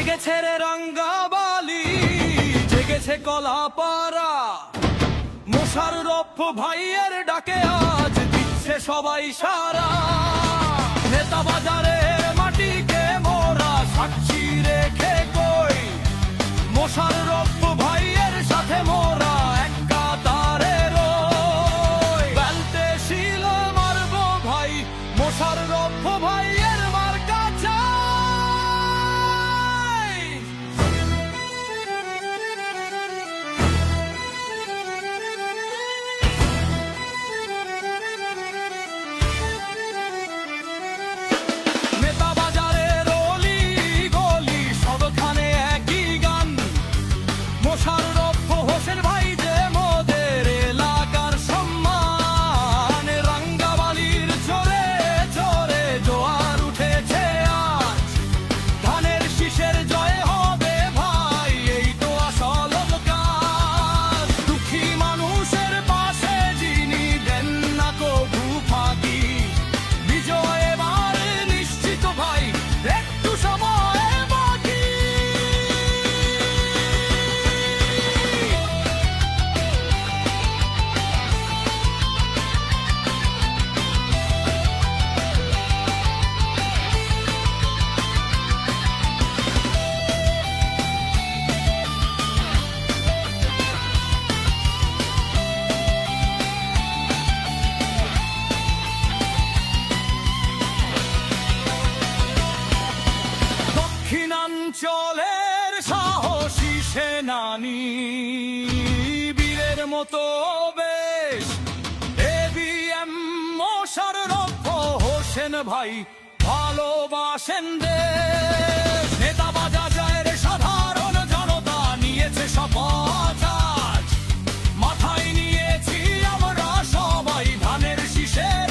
জেগেছে রে রাঙ্গাবালি, জেগেছে কলাপাড়া, মোশাররফ ভাইয়ের ডাকে আজ দিচ্ছে সবাই সারা। নেতা বাজারের মাটিকে মোরা সাক্ষী রেখে কই, মোশাররফ ভাইয়ের সাথে মোরা এক কাতারে রই। বেলতে শিল মারবো ভাই, মোশাররফ ভাইয়ের মার্কা চাই। নেতা বাজারের অলি গলি সবখানে একই গান, মোশাররফ হোসেন ভাই যে মোদের এলাকার সম্মান। রাঙ্গাবালির চরে চরে জোয়ার উঠেছে আজ, ধানের শীষের জয় হবে ভাই, এই তো আসল কাজ। দুঃখী মানুষের পাশে যিনি দেন না কভু ফাঁকি, বিজয় এবার নিশ্চিত ভাই, একটু সময় বাকি। দক্ষিণাঞ্চলের সাহসী সেনানী, বীরের মতো বেশ এবিএম মোশাররফ হোসেন ভাই ভালোবাসেন দেশ। নেতা বাজারের সাধারণ জনতা নিয়েছে শপথ আজ, মাথায় নিয়েছি আমরা সবাই ধানের শীষের